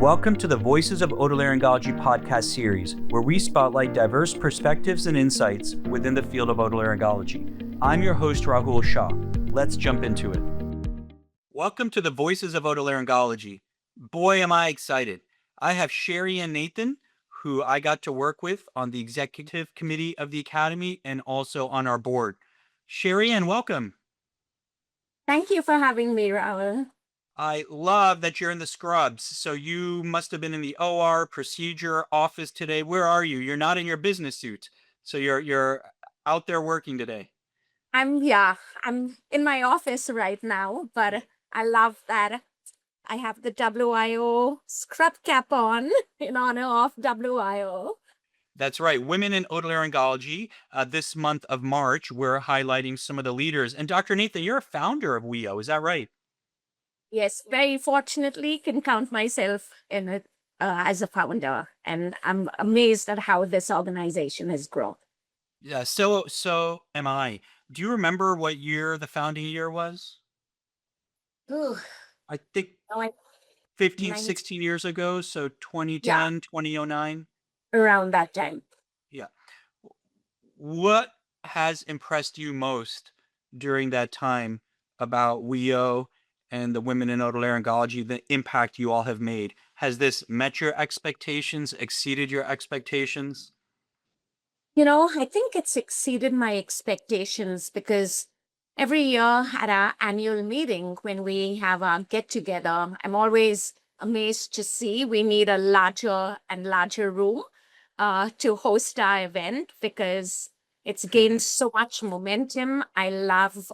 Welcome to the Voices of Otolaryngology podcast series, where we spotlight diverse perspectives and insights within the field of otolaryngology. I'm your host, Rahul Shah. Let's jump into it. Welcome to the Voices of Otolaryngology. Boy, am I excited. I have Cherie-Ann O, who I got to work with on the executive committee of the Academy and also on our board. Cherie-Ann, welcome. Thank you for having me, Rahul. I love that you're in the scrubs. So you must have been in the OR procedure office today. Where are you? You're not in your business suit. So you're out there working today. I'm in my office right now, but I love that I have the WIO scrub cap on in honor of WIO. That's right. Women in Otolaryngology. This month of March, we're highlighting some of the leaders. And Dr. Nathan, you're a founder of WIO. Is that right? Yes, very fortunately can count myself in it as a founder. And I'm amazed at how this organization has grown. Yeah, so am I. Do you remember what year the founding year was? Ooh, I think oh, 15, 16 years ago. So 2010, 2009. Around that time. Yeah. What has impressed you most during that time about WIO and the women in otolaryngology, the impact you all have made? Has this met your expectations, exceeded your expectations? I think it's exceeded my expectations because every year at our annual meeting, when we have our get together, I'm always amazed to see we need a larger and larger room to host our event because it's gained so much momentum. I love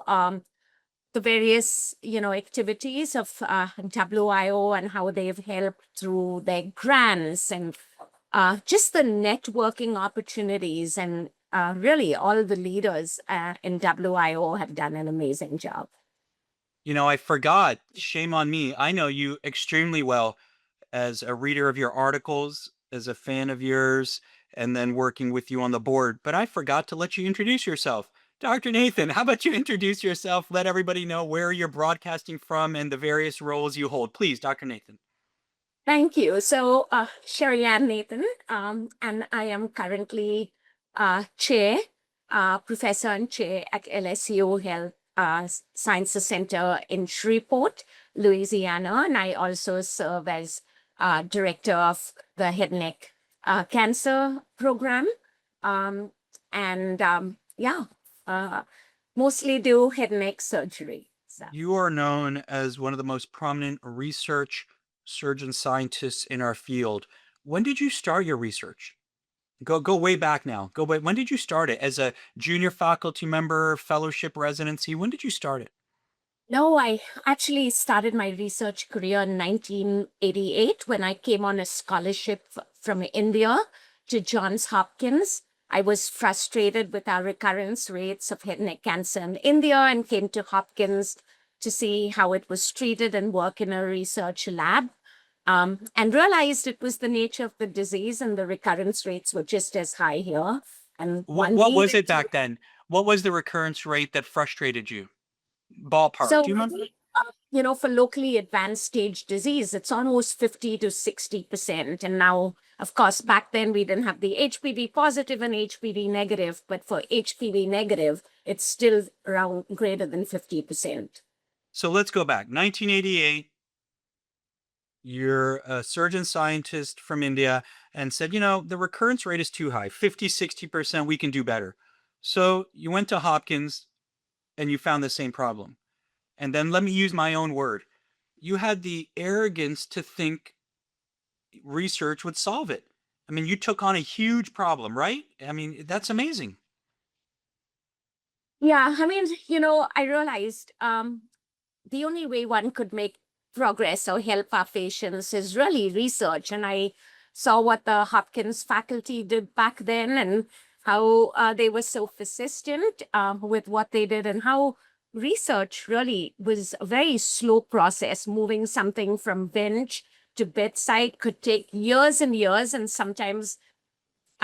the various, activities of WIO and how they've helped through their grants and just the networking opportunities, and really all the leaders in WIO have done an amazing job. I forgot. Shame on me. I know you extremely well as a reader of your articles, as a fan of yours, and then working with you on the board. But I forgot to let you introduce yourself. Dr. Nathan, how about you introduce yourself? Let everybody know where you're broadcasting from and the various roles you hold. Please, Dr. Nathan. Thank you. So, Cherie-Ann O, and I am currently professor and chair at LSU Health Sciences Center in Shreveport, Louisiana, and I also serve as director of the head and neck cancer program, mostly do head and neck surgery. So. You are known as one of the most prominent research surgeon scientists in our field. When did you start your research? Go way back now. When did you start it? As a junior faculty member, fellowship residency? When did you start it? No, I actually started my research career in 1988 when I came on a scholarship from India to Johns Hopkins. I was frustrated with our recurrence rates of head and neck cancer in India and came to Hopkins to see how it was treated and work in a research lab, and realized it was the nature of the disease and the recurrence rates were just as high here. And what was it back then? What was the recurrence rate that frustrated you? Ballpark. So, do you remember? For locally advanced stage disease, it's almost 50 to 60%. And now, of course, back then we didn't have the HPV positive and HPV negative, but for HPV negative, it's still around greater than 50%. So let's go back. 1988, you're a surgeon scientist from India and said, the recurrence rate is too high, 50, 60%, we can do better. So you went to Hopkins and you found the same problem. And then let me use my own word. You had the arrogance to think research would solve it. I mean, you took on a huge problem, right? I mean, that's amazing. Yeah, I mean, I realized the only way one could make progress or help our patients is really research. And I saw what the Hopkins faculty did back then and how they were so persistent with what they did, and how research really was a very slow process. Moving something from bench to bedside could take years and years, and sometimes,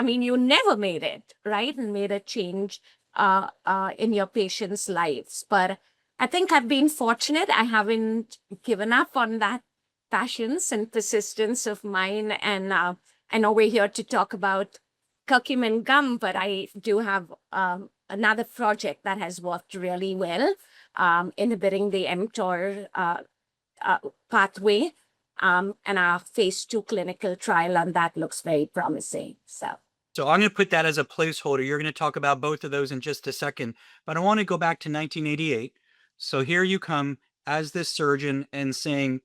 you never made it, right? And made a change in your patients' lives. But I think I've been fortunate. I haven't given up on that passions and persistence of mine. And I know we're here to talk about curcumin gum, but I do have another project that has worked really well, inhibiting the mTOR pathway. And our phase 2 clinical trial on that looks very promising. So I'm going to put that as a placeholder. You're going to talk about both of those in just a second, but I want to go back to 1988. So here you come as this surgeon and saying,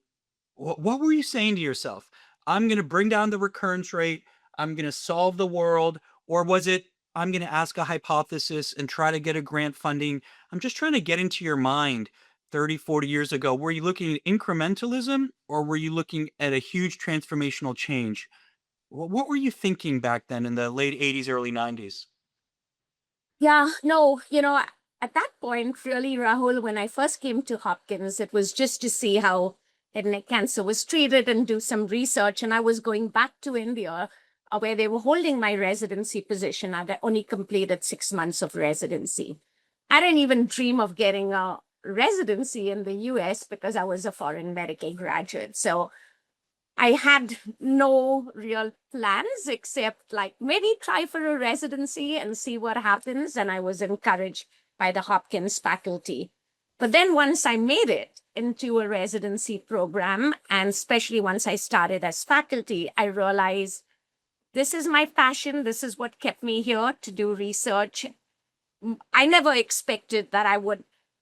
what were you saying to yourself? I'm going to bring down the recurrence rate. I'm going to solve the world. Or was it, I'm going to ask a hypothesis and try to get a grant funding? I'm just trying to get into your mind 30, 40 years ago. Were you looking at incrementalism or were you looking at a huge transformational change? What were you thinking back then in the late 80s, early 90s? Yeah, no, at that point, really, Rahul, when I first came to Hopkins, it was just to see how head and neck cancer was treated and do some research. And I was going back to India, where they were holding my residency position. I'd only completed 6 months of residency. I didn't even dream of getting a residency in the US because I was a foreign medical graduate. So I had no real plans except like maybe try for a residency and see what happens. And I was encouraged by the Hopkins faculty. But then once I made it into a residency program, and especially once I started as faculty, I realized this is my passion. This is what kept me here to do research. I never expected that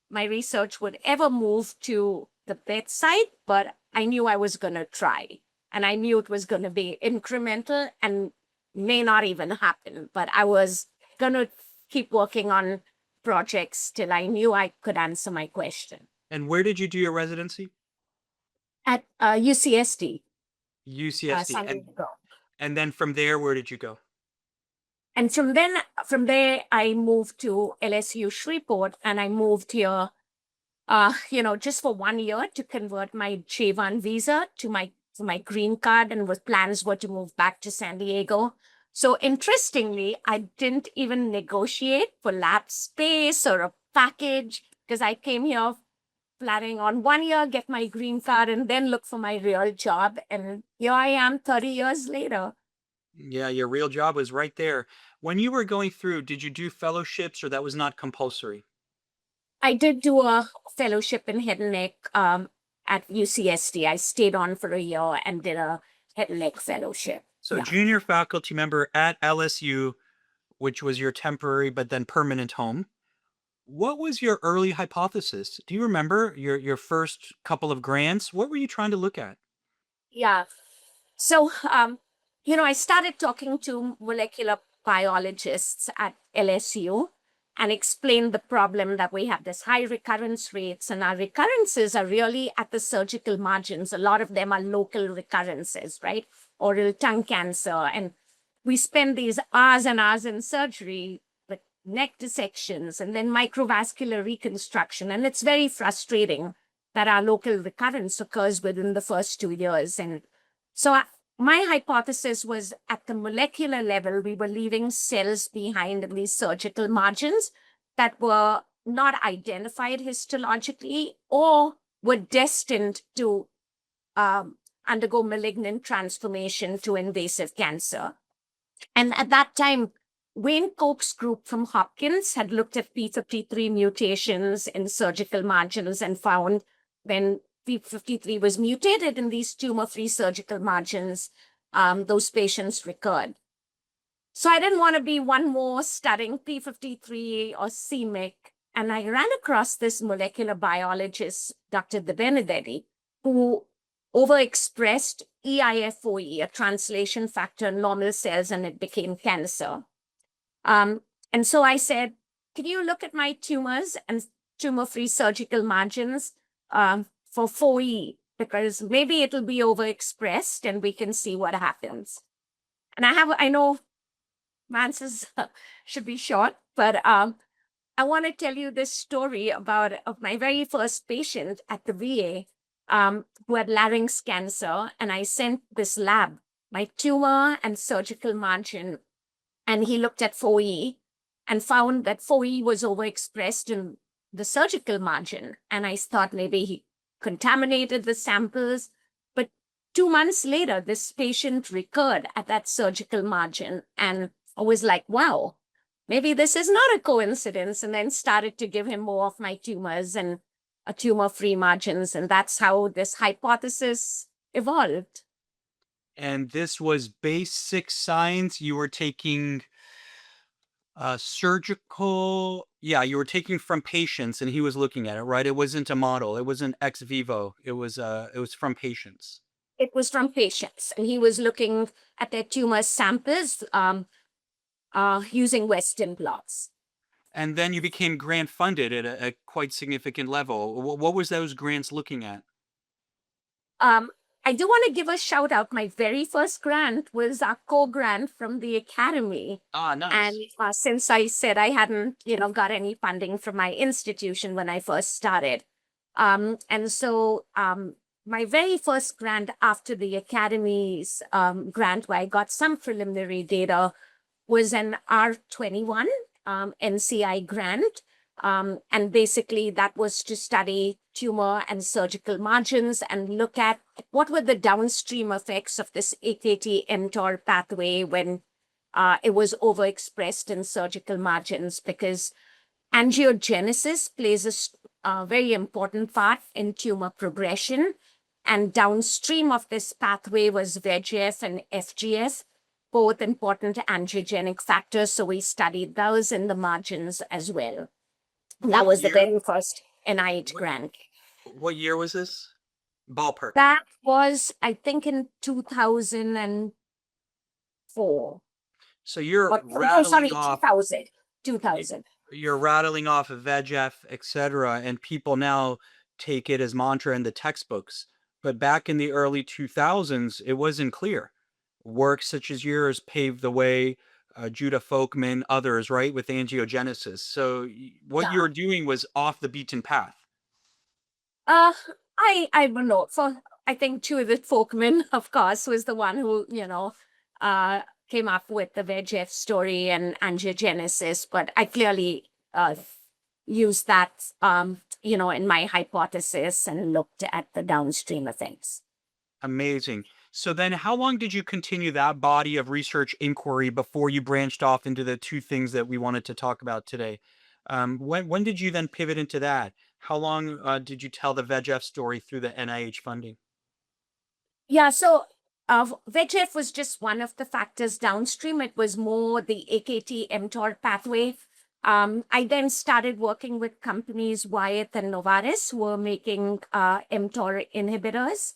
my research would ever move to the bedside, but I knew I was going to try. And I knew it was going to be incremental and may not even happen. But I was going to keep working on projects till I knew I could answer my question. And where did you do your residency? At UCSD, UCSD. San Diego. And then from there, where did you go? And from there, I moved to LSU Shreveport, and I moved here, just for 1 year to convert my J1 visa to my green card, and plans were to move back to San Diego. So interestingly, I didn't even negotiate for lab space or a package because I came here planning on 1 year, get my green card, and then look for my real job. And here I am 30 years later. Yeah, your real job was right there. When you were going through, did you do fellowships or that was not compulsory? I did do a fellowship in head and neck at UCSD. I stayed on for a year and did a head and neck fellowship. So Yeah. junior faculty member at LSU, which was your temporary but then permanent home. What was your early hypothesis? Do you remember your first couple of grants? What were you trying to look at? Yeah. So, I started talking to molecular biologists at LSU and explained the problem that we have this high recurrence rates, and our recurrences are really at the surgical margins. A lot of them are local recurrences, right? Oral tongue cancer. And we spend these hours and hours in surgery, with neck dissections and then microvascular reconstruction. And it's very frustrating that our local recurrence occurs within the first 2 years. And so my hypothesis was at the molecular level, we were leaving cells behind in these surgical margins that were not identified histologically or were destined to undergo malignant transformation to invasive cancer. And at that time, Wayne Koch's group from Hopkins had looked at p53 mutations in surgical margins and found when p53 was mutated in these tumor-free surgical margins, those patients recurred. So I didn't want to be one more studying p53 or c-MYC. And I ran across this molecular biologist, Dr. De Benedetti, who overexpressed EIF4E, a translation factor in normal cells, and it became cancer. And so I said, can you look at my tumors and tumor-free surgical margins for 4E? Because maybe it'll be overexpressed and we can see what happens. And I know my answers should be short, but I want to tell you this story of my very first patient at the VA who had larynx cancer. And I sent this lab, my tumor and surgical margin, and he looked at 4E and found that 4E was overexpressed in the surgical margin. And I thought maybe he contaminated the samples, but 2 months later, this patient recurred at that surgical margin, and I was like, wow, maybe this is not a coincidence, and then started to give him more of my tumors and a tumor-free margins. And that's how this hypothesis evolved. And this was basic science. You were taking surgical, yeah, you were taking from patients and he was looking at it, right? It wasn't a model. It wasn't ex vivo. It was from patients. It was from patients, and he was looking at their tumor samples using Western blots. And then you became grant funded at a quite significant level. What was those grants looking at? Um, I do want to give a shout out. My very first grant was a co-grant from the Academy. Ah, And nice. since I said I hadn't, got any funding from my institution when I first started. And so my very first grant after the Academy's grant, where I got some preliminary data, was an R21 NCI grant. And basically that was to study tumor and surgical margins and look at what were the downstream effects of this AKT-mTOR pathway when it was overexpressed in surgical margins, because angiogenesis plays a very important part in tumor progression. And downstream of this pathway was VEGF and FGF, both important angiogenic factors. So we studied those in the margins as well. That What was the year? very first NIH What, grant. what year was this? Ballpark. That was, I think, in 2004. So you're Or, no, rattling sorry, off 2000. y- 2000. you're rattling off of VEGF, etc., and people now take it as mantra in the textbooks. But back in the early 2000s, it wasn't clear. Work such as yours paved the way, Judah Folkman, others, right, with angiogenesis. So what you Yeah. were doing was off the beaten path. Uh, I don't know. So I think Judith Folkman, of course, was the one who, came up with the VEGF story and angiogenesis, but I clearly used that, in my hypothesis and looked at the downstream effects. Amazing. So then how long did you continue that body of research inquiry before you branched off into the two things that we wanted to talk about today? When did you then pivot into that? How long did you tell the VEGF story through the NIH funding? Yeah, so VEGF was just one of the factors downstream. It was more the AKT-mTOR pathway. I then started working with companies, Wyeth and Novartis, who were making mTOR inhibitors.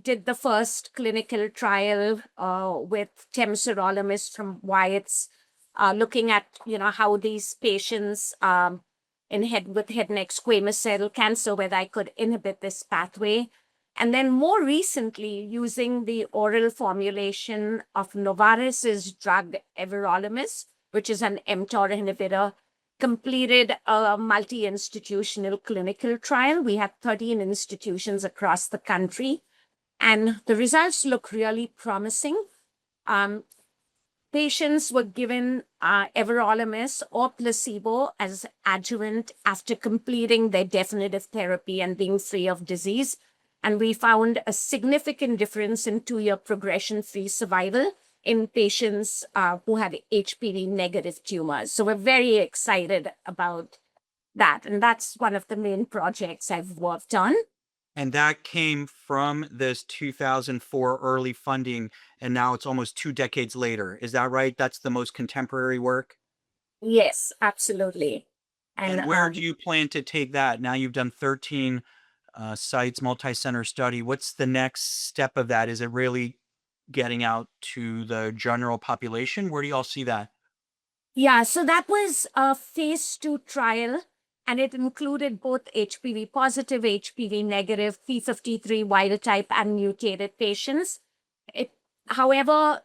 Did the first clinical trial with temsirolimus from Wyeth's, looking at how these patients with head and neck squamous cell cancer, whether I could inhibit this pathway. And then more recently, using the oral formulation of Novartis's drug everolimus, which is an mTOR inhibitor, completed a multi-institutional clinical trial. We had 13 institutions across the country, and the results look really promising. Patients were given everolimus or placebo as adjuvant after completing their definitive therapy and being free of disease. And we found a significant difference in 2-year progression-free survival in patients who had HPV-negative tumors. So we're very excited about that. And that's one of the main projects I've worked on. And that came from this 2004 early funding, and now it's almost 2 decades later. Is that right? That's the most contemporary work? Yes, absolutely. And And where do you plan to take that? Now you've done 13 sites, multi-center study. What's the next step of that? Is it really getting out to the general population? Where do y'all see that? yeah, so that was a phase 2 trial, and it included both HPV positive, HPV negative, P53 wild type, and mutated patients. However,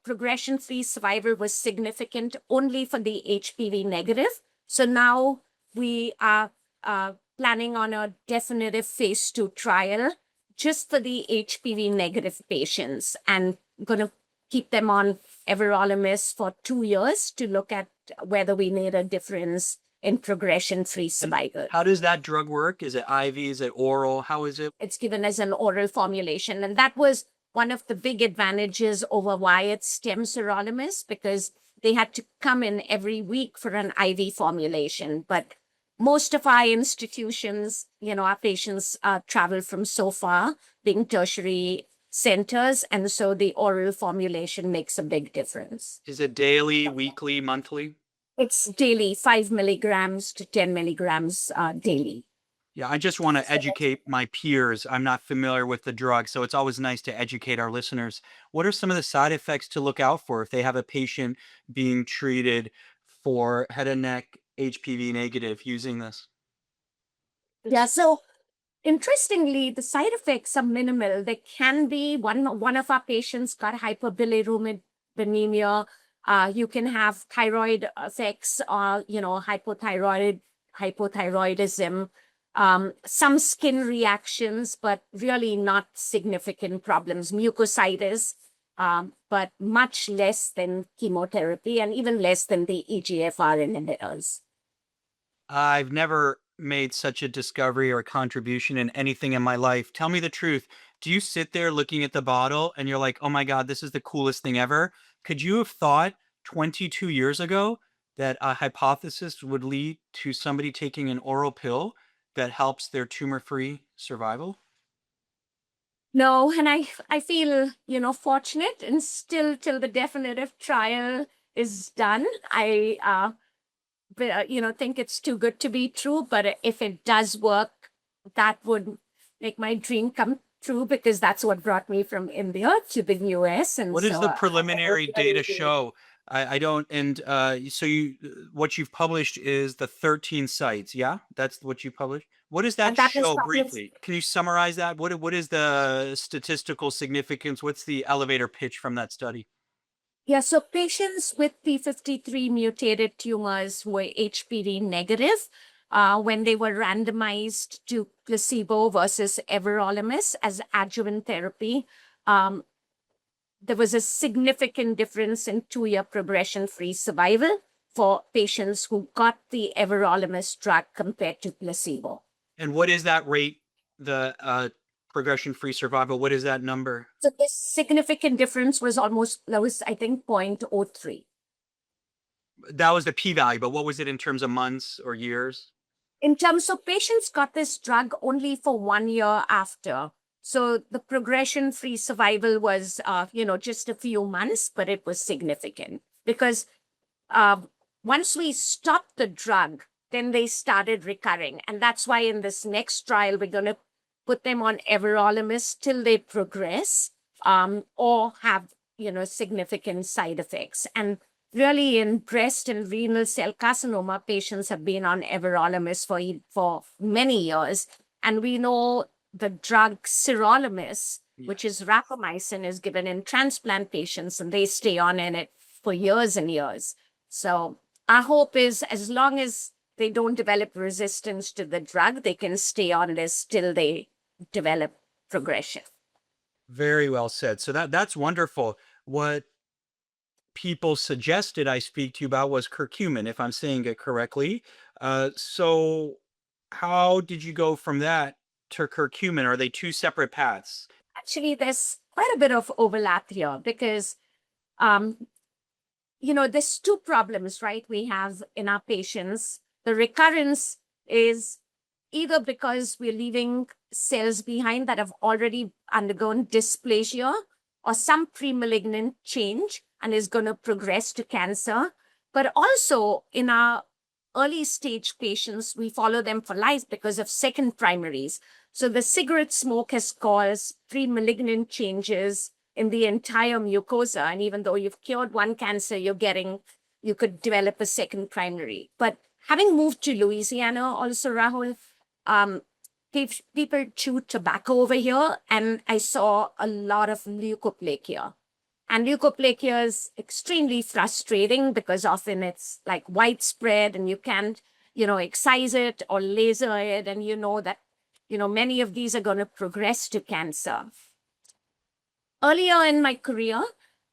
progression-free survival was significant only for the HPV negative. So now we are planning on a definitive phase 2 trial just for the HPV negative patients, and going to keep them on everolimus for 2 years to look at whether we made a difference in progression-free And survival. how does that drug work? Is it IV? Is it oral? How is it? It's given as an oral formulation. And that was one of the big advantages over Wyatt's stem sirolimus, because they had to come in every week for an IV formulation. But most of our institutions, our patients travel from so far, being tertiary centers. And so the oral formulation makes a big difference. Is it daily, weekly, monthly? It's daily, 5 milligrams to 10 milligrams daily. Yeah, I just want to educate my peers. I'm not familiar with the drug, so it's always nice to educate our listeners. What are some of the side effects to look out for if they have a patient being treated for head and neck HPV negative using this? Yeah, so interestingly, the side effects are minimal. There can be one of our patients got hyperbilirubinemia. You can have thyroid effects, hypothyroidism, some skin reactions, but really not significant problems. Mucositis, but much less than chemotherapy and even less than the EGFR inhibitors. I've never made such a discovery or a contribution in anything in my life. Tell me the truth. Do you sit there looking at the bottle and you're like, oh my God, this is the coolest thing ever? Could you have thought 22 years ago that a hypothesis would lead to somebody taking an oral pill that helps their tumor free survival? No, and I feel, fortunate, and still till the definitive trial is done, think it's too good to be true. But if it does work, that would make my dream come true, because that's what brought me from India to the US. And What does so the I hope preliminary data show? I don't, and so what you've published is the 13 sites. Yeah, that's what you published. What does that and that is show published. briefly? Can you summarize that? What is the statistical significance? What's the elevator pitch from that study? Yeah, so patients with P53 mutated tumors were HPV negative when they were randomized to placebo versus everolimus as adjuvant therapy. Um, there was a significant difference in 2-year progression-free survival for patients who got the everolimus drug compared to placebo. And what is that rate? The progression-free survival. What is that number? So this significant difference was I think, 0.03. That was the p-value, but what was it in terms of months or years? In terms of patients got this drug only for 1 year after. So the progression-free survival was, just a few months, but it was significant because uh, once we stopped the drug, then they started recurring. And that's why in this next trial, we're going to put them on everolimus till they progress or have, significant side effects. And really, in breast and renal cell carcinoma, patients have been on everolimus for many years. And we know the drug sirolimus, which is rapamycin, is given in transplant patients, and they stay on in it for years and years. So our hope is, as long as they don't develop resistance to the drug, they can stay on this till they develop progression. Very well said. So that's wonderful. What people suggested I speak to you about was curcumin, if I'm saying it correctly. So how did you go from that to curcumin? Are they two separate paths? Actually, there's quite a bit of overlap here because, there's two problems, right? We have in our patients. The recurrence is either because we're leaving cells behind that have already undergone dysplasia or some pre-malignant change and is going to progress to cancer. But also in our early stage patients, we follow them for life because of second primaries. So the cigarette smoke has caused pre-malignant changes in the entire mucosa. And even though you've cured one cancer, you could develop a second primary. But having moved to Louisiana also, Rahul, people chew tobacco over here, and I saw a lot of leukoplakia. And leukoplakia is extremely frustrating because often it's like widespread and you can't, excise it or laser it. And that, many of these are going to progress to cancer. Earlier in my career,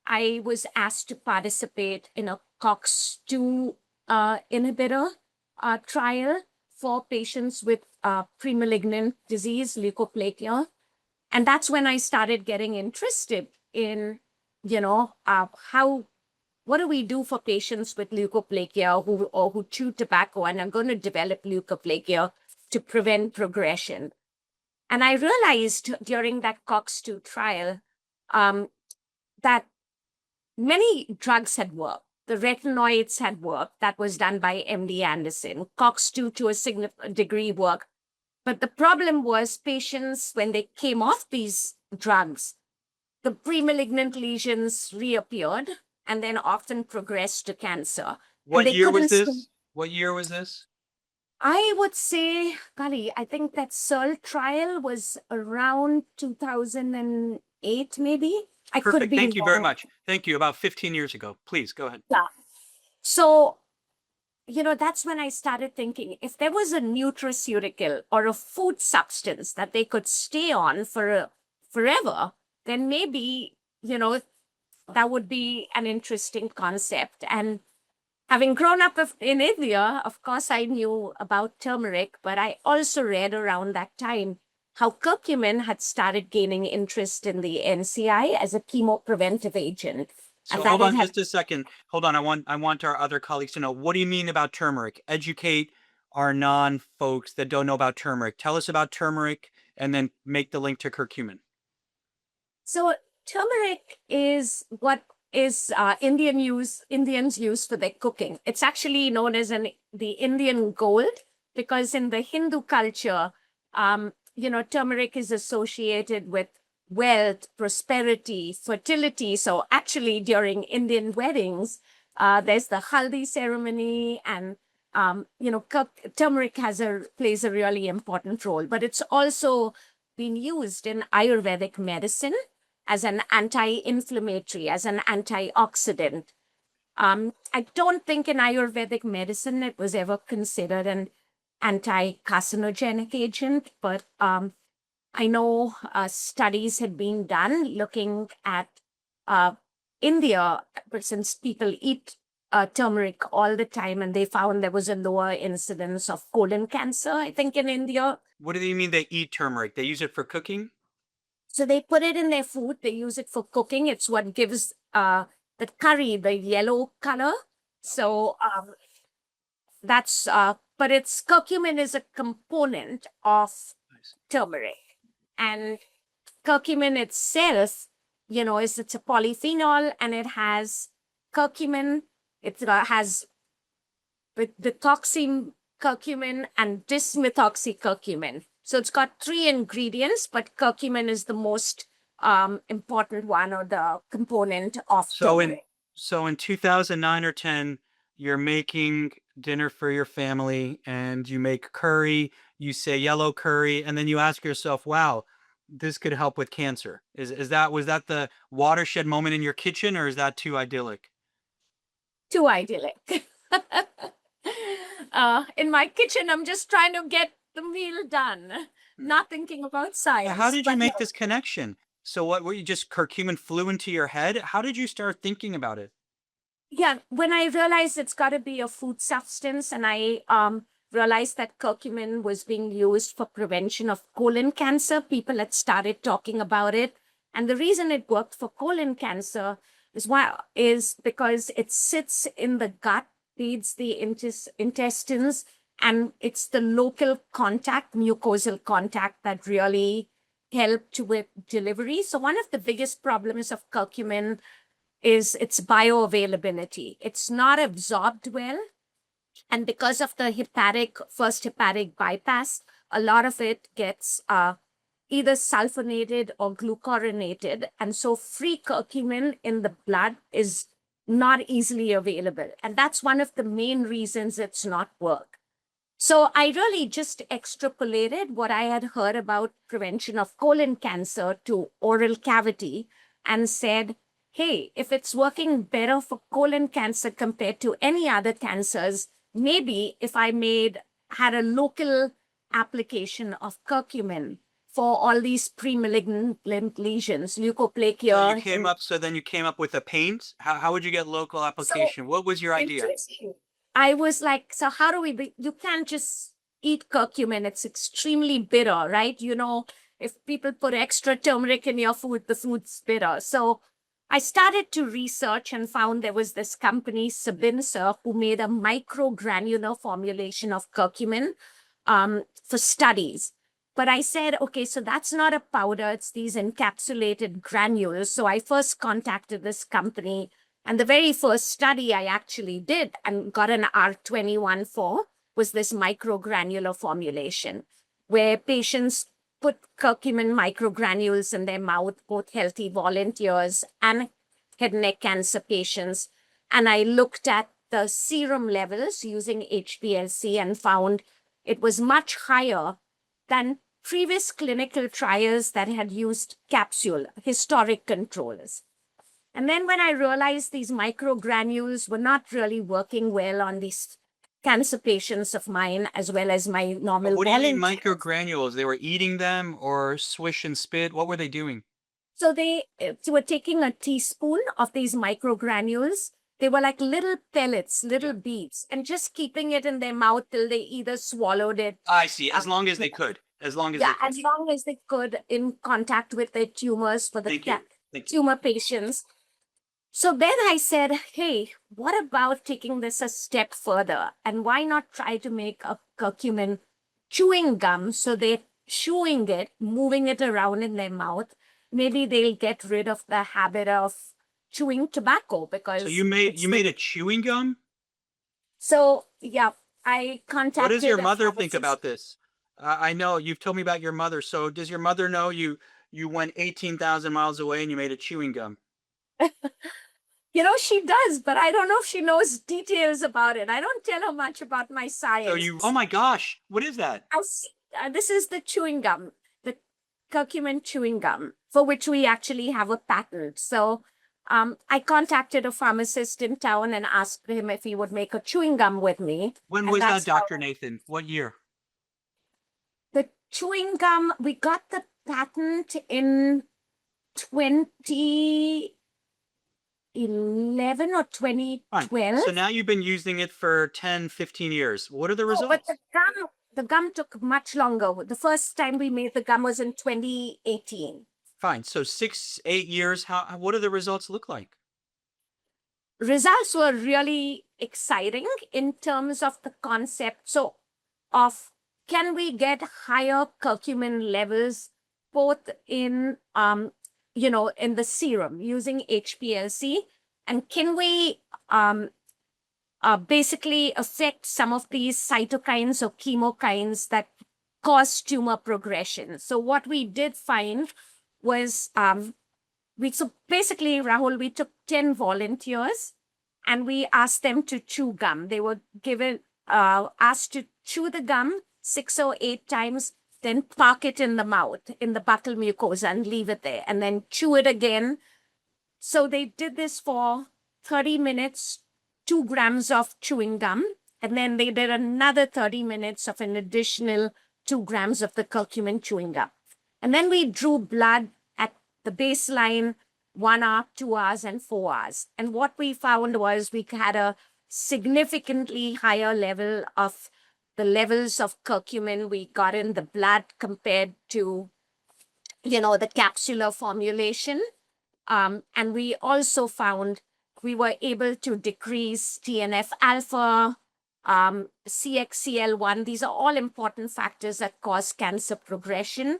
I was asked to participate in a COX-2 inhibitor trial for patients with premalignant disease, leukoplakia. And that's when I started getting interested in, what do we do for patients with leukoplakia who chew tobacco and are going to develop leukoplakia to prevent progression. And I realized during that COX-2 trial that many drugs had worked. The retinoids had worked. That was done by MD Anderson. COX-2 to a significant degree worked. But the problem was patients, when they came off these drugs, the premalignant lesions reappeared and then often progressed to cancer. What year was this? What year was this? I would say, golly, I think that Searle trial was around 2008, maybe. I could Perfect. be Thank you very wrong. much. Thank you. About 15 years ago. Please go ahead. Yeah. So, that's when I started thinking if there was a nutraceutical or a food substance that they could stay on for forever, then maybe, that would be an interesting concept. And having grown up in India, of course, I knew about turmeric, but I also read around that time how curcumin had started gaining interest in the NCI as a chemopreventive agent. So And that hold it on had just a second. Hold on. I want our other colleagues to know, what do you mean about turmeric? Educate our non-folks that don't know about turmeric. Tell us about turmeric and then make the link to curcumin. So turmeric is what is Indians use for their cooking. It's actually known as the Indian gold because in the Hindu culture, turmeric is associated with wealth, prosperity, fertility. So actually, during Indian weddings, there's the haldi ceremony, and turmeric plays a really important role. But it's also been used in Ayurvedic medicine as an anti-inflammatory, as an antioxidant. I don't think in Ayurvedic medicine it was ever considered an anti-carcinogenic agent, but I know studies had been done looking at India, since people eat turmeric all the time, and they found there was a lower incidence of colon cancer, I think, in India. What do you mean they eat turmeric? They use it for cooking? So they put it in their food. They use it for cooking. It's what gives the curry the yellow color. So but curcumin is a component of Nice. turmeric. And curcumin itself, it's a polyphenol, and it has curcumin. It has the toxin curcumin and dysmethoxycurcumin. So it's got 3 ingredients, but curcumin is the most important one, or the component of turmeric. So in 2009 or 10, you're making dinner for your family and you make curry, you say yellow curry, and then you ask yourself, wow, this could help with cancer. Was that the watershed moment in your kitchen, or is that too idyllic? Too idyllic. In my kitchen, I'm just trying to get the meal done, not thinking about science. How did you But make no. this connection? So what were you just curcumin flew into your head? How did you start thinking about it? Yeah, when I realized it's got to be a food substance, and I realized that curcumin was being used for prevention of colon cancer, people had started talking about it. And the reason it worked for colon cancer is because it sits in the gut, feeds the intestines, and it's the local contact, mucosal contact, that really helped with delivery. So one of the biggest problems of curcumin is its bioavailability. It's not absorbed well. And because of the first hepatic bypass, a lot of it gets either sulfonated or glucurinated. And so free curcumin in the blood is not easily available. And that's one of the main reasons it's not work. So I really just extrapolated what I had heard about prevention of colon cancer to oral cavity and said, hey, if it's working better for colon cancer compared to any other cancers, maybe if I had a local application of curcumin for all these premalignant lesions, leukoplaskia. So then you came up with a paint. How would you get local So application? What was your idea? interesting. I was like, so how do you can't just eat curcumin. It's extremely bitter, right? If people put extra turmeric in your food, the food's bitter. So I started to research and found there was this company, Sabinser, who made a microgranular formulation of curcumin for studies. But I said, okay, so that's not a powder, it's these encapsulated granules. So I first contacted this company, and the very first study I actually did and got an R21 for was this microgranular formulation, where patients put curcumin microgranules in their mouth, both healthy volunteers and head and neck cancer patients. And I looked at the serum levels using HPLC and found it was much higher than previous clinical trials that had used capsule, historic controls. And then when I realized these microgranules were not really working well on these cancer patients of mine, as well as my normal What do you mean volunteers. microgranules? They were eating them or swish and spit? What were they doing? So they were taking a teaspoon of these microgranules. They were like little pellets, little beads, and just keeping it in their mouth till they either swallowed it. I see. As long as they could. As long as Yeah, they could. as long as they could, in contact with their tumors for the Thank you. Thank you. tumor patients. So then I said, hey, what about taking this a step further? And why not try to make a curcumin chewing gum? So they're chewing it, moving it around in their mouth. Maybe they'll get rid of the habit of chewing tobacco, So because you made a chewing gum? So yeah, I What does your contacted a mother think pharmacist. about this? I know you've told me about your mother. So does your mother know you went 18,000 miles away and you made a chewing gum? She does, but I don't know if she knows details about it. I don't tell her much about my So science. oh my gosh, what is that? This is the chewing gum, the curcumin chewing gum, for which we actually have a patent. So I contacted a pharmacist in town and asked him if he would make a chewing gum with me. When And was that, that's how Dr. Nathan? What year? the chewing gum, we got the patent in 2011 or Fine. 2012. So now you've been using it for 10, 15 years. What are the No, but results? the gum took much longer. The first time we made the gum was in 2018. Fine. So 6, 8 years. What do the results look like? Results were really exciting in terms of the concept. So, of can we get higher curcumin levels both in in the serum using HPLC, and can we basically affect some of these cytokines or chemokines that cause tumor progression. So what we did find was so basically, Rahul, we took 10 volunteers and we asked them to chew gum. They were given asked to chew the gum 6 or 8 times, then park it in the mouth, in the buccal mucosa, and leave it there, and then chew it again. So they did this for 30 minutes, 2 grams of chewing gum, and then they did another 30 minutes of an additional 2 grams of the curcumin chewing gum. And then we drew blood at the baseline, 1 hour, 2 hours, and 4 hours. And what we found was we had a significantly higher level of the levels of curcumin we got in the blood compared to, the capsular formulation. And we also found we were able to decrease TNF alpha, CXCL1. These are all important factors that cause cancer progression,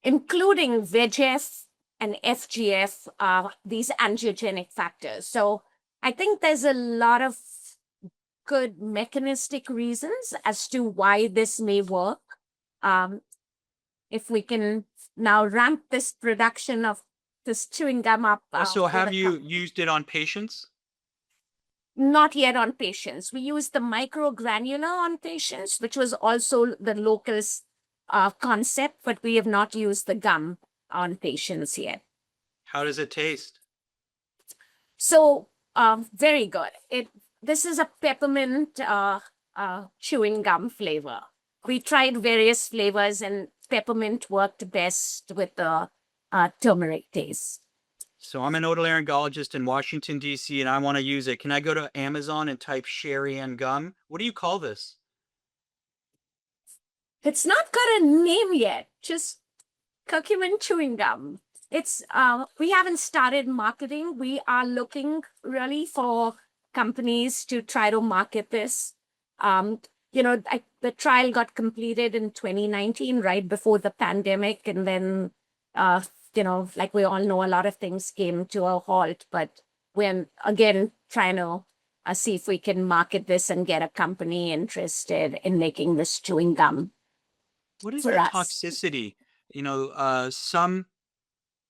including VEGF and FGF, these angiogenic factors. So I think there's a lot of good mechanistic reasons as to why this may work. If we can now ramp this production of this chewing gum up. Also, have you used it on patients? Not yet on patients. We used the microgranular on patients, which was also the locus concept, but we have not used the gum on patients yet. How does it taste? So very good. This is a peppermint chewing gum flavor. We tried various flavors, and peppermint worked best with the turmeric taste. So I'm an otolaryngologist in Washington, D.C., and I want to use it. Can I go to Amazon and type Cherie-Ann gum? What do you call this? It's not got a name yet, just curcumin chewing gum. It's we haven't started marketing. We are looking really for companies to try to market this. Um, the trial got completed in 2019, right before the pandemic, and then uh, like we all know, a lot of things came to a halt. But we're again trying to see if we can market this and get a company interested in making this chewing gum What is for the us. toxicity?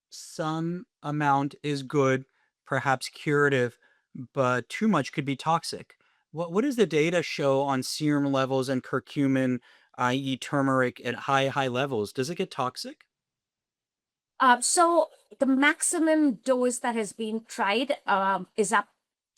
Some amount is good, perhaps curative, but too much could be toxic. What does the data show on serum levels and curcumin, i.e., turmeric, at high levels? Does it get toxic? So the maximum dose that has been tried is up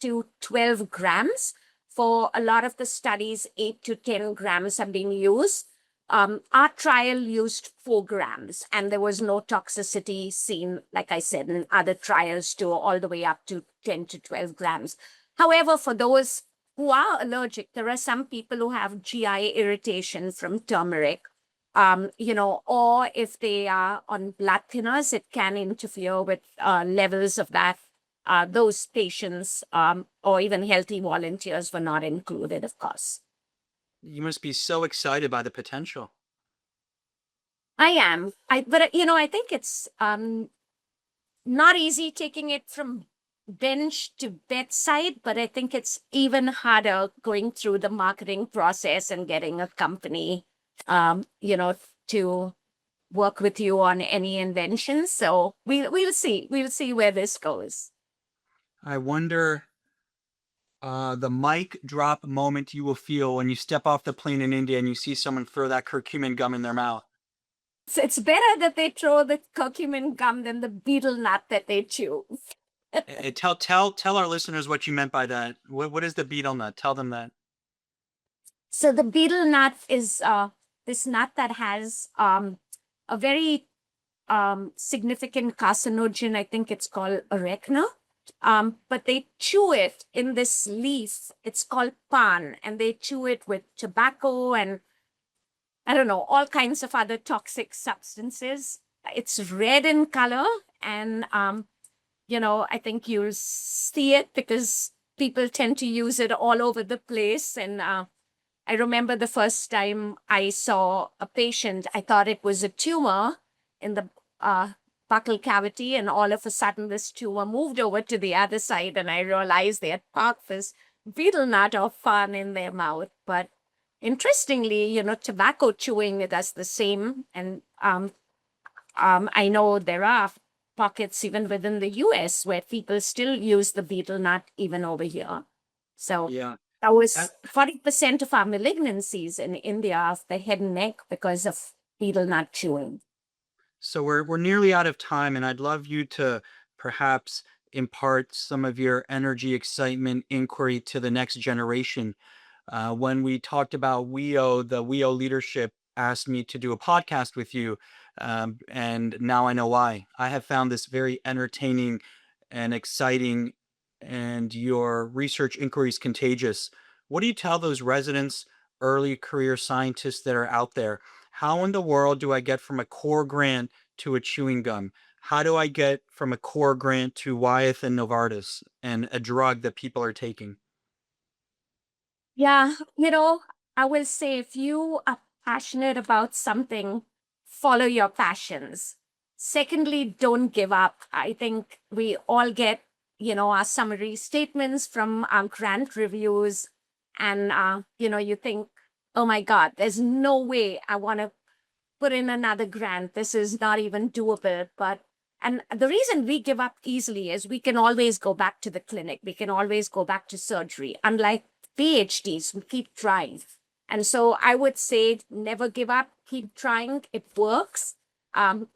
to 12 grams. For a lot of the studies, 8 to 10 grams have been used. Our trial used 4 grams, and there was no toxicity seen, like I said, in other trials too, all the way up to 10 to 12 grams. However, for those who are allergic, there are some people who have GI irritation from turmeric, or if they are on blood thinners, it can interfere with levels of that. Those patients or even healthy volunteers were not included, of course. You must be so excited by the potential. I am. I think it's not easy taking it from bench to bedside, but I think it's even harder going through the marketing process and getting a company, to work with you on any inventions. So we'll see. We'll see where this goes. I wonder the mic drop moment you will feel when you step off the plane in India and you see someone throw that curcumin gum in their mouth. So it's better that they throw the curcumin gum than the betel nut that they chew. Tell our listeners what you meant by that. What is the betel nut? Tell them that. So the betel nut is this nut that has a very significant carcinogen. I think it's called oregano. But they chew it in this leaf. It's called pan, and they chew it with tobacco and I don't know, all kinds of other toxic substances. It's red in color, and I think you'll see it because people tend to use it all over the place. And I remember the first time I saw a patient, I thought it was a tumor in the buccal cavity, and all of a sudden this tumor moved over to the other side, and I realized they had parked this betel nut or fun in their mouth. But interestingly, tobacco chewing it does the same, and I know there are pockets even within the US where people still use the betel nut even over here. So Yeah. that was 40% of our malignancies in India of the head and neck because of betel nut chewing. So we're nearly out of time, and I'd love you to perhaps impart some of your energy, excitement, inquiry to the next generation. When we talked about WEO, the WEO leadership asked me to do a podcast with you, and now I know why. I have found this very entertaining and exciting, and your research inquiry is contagious. What do you tell those residents, early career scientists that are out there? How in the world do I get from a core grant to a chewing gum? How do I get from a core grant to Wyeth and Novartis and a drug that people are taking? Yeah, I will say if you are passionate about something, follow your passions. Secondly, don't give up. I think we all get, our summary statements from our grant reviews, and, you think, oh my God, there's no way I want to put in another grant. This is not even doable. And the reason we give up easily is we can always go back to the clinic. We can always go back to surgery. Unlike PhDs, we keep trying. And so I would say never give up, keep trying. It works. Um,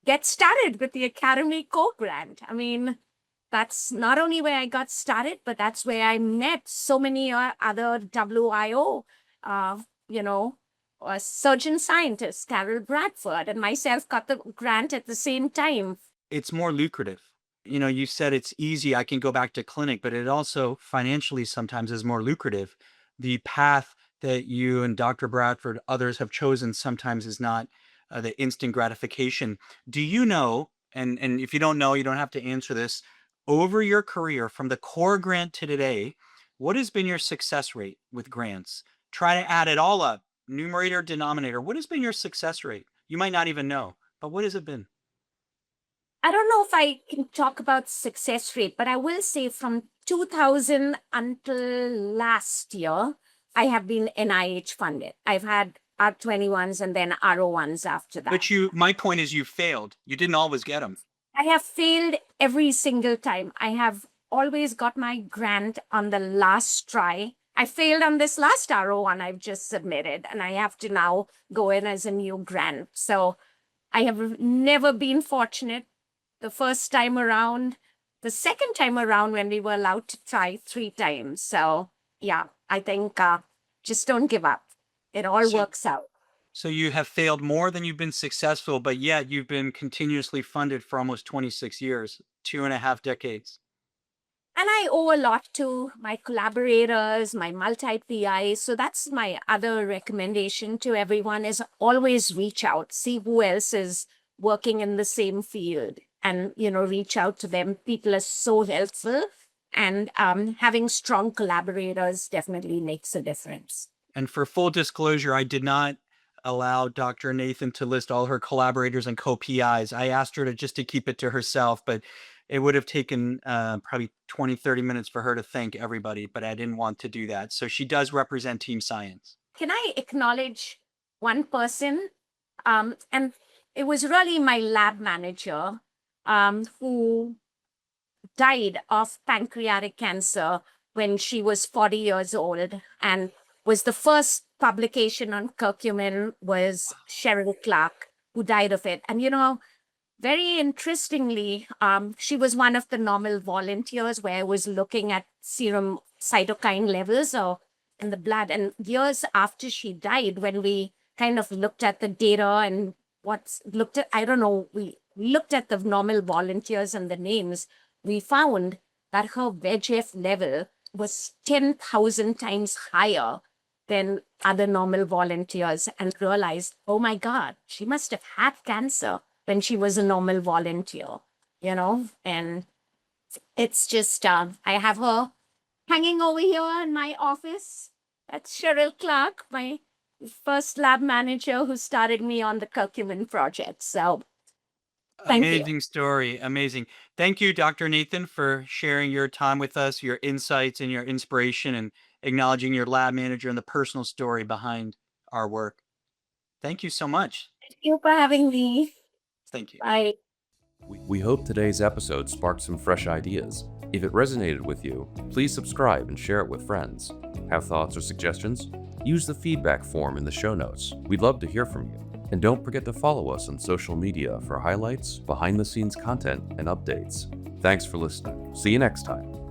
get started with the Academy co-grant. I mean, that's not only where I got started, but that's where I met so many other WIO, uh, you know, surgeon scientists, Carol Bradford, and myself got the grant at the same time. It's more lucrative. You said it's easy. I can go back to clinic, but it also financially sometimes is more lucrative. The path that you and Dr. Bradford, others have chosen sometimes is not the instant gratification. Do you know, and if you don't know, you don't have to answer this, over your career from the core grant to today, what has been your success rate with grants? Try to add it all up, numerator, denominator. What has been your success rate? You might not even know, but what has it been? I don't know if I can talk about success rate, but I will say from 2000 until last year, I have been NIH funded. I've had R21s and then RO1s after that. But my point is you failed. You didn't always get them. I have failed every single time. I have always got my grant on the last try. I failed on this last RO1 I've just submitted, and I have to now go in as a new grant. So I have never been fortunate the first time around, the second time around when we were allowed to try 3 times. So yeah, I think just don't give up. It all So, works out. so you have failed more than you've been successful, but yet you've been continuously funded for almost 26 years, 2.5 decades. And I owe a lot to my collaborators, my multi-PIs. So that's my other recommendation to everyone is always reach out, see who else is working in the same field and, reach out to them. People are so helpful, and having strong collaborators definitely makes a difference. And for full disclosure, I did not allow Dr. Nathan to list all her collaborators and co-PIs. I asked her to just to keep it to herself, but it would have taken probably 20, 30 minutes for her to thank everybody, but I didn't want to do that. So she does represent Team Science. Can I acknowledge one person? And it was really my lab manager who died of pancreatic cancer when she was 40 years old, and was the first publication on curcumin was Cheryl Clark, who died of it. And very interestingly, she was one of the normal volunteers where I was looking at serum cytokine levels or in the blood. And years after she died, when we kind of looked at the data and we looked at the normal volunteers and the names, we found that her VEGF level was 10,000 times higher than other normal volunteers, and realized, oh my God, she must have had cancer when she was a normal volunteer, and it's just, I have her hanging over here in my office. That's Cheryl Clark, my first lab manager who started me on the curcumin project. So thank you. Amazing story. Amazing. Thank you, Dr. Nathan, for sharing your time with us, your insights and your inspiration, and acknowledging your lab manager and the personal story behind our work. Thank you so much. Thank you for having me. Thank you. Bye. We hope today's episode sparked some fresh ideas. If it resonated with you, please subscribe and share it with friends. Have thoughts or suggestions? Use the feedback form in the show notes. We'd love to hear from you. And don't forget to follow us on social media for highlights, behind-the-scenes content, and updates. Thanks for listening. See you next time.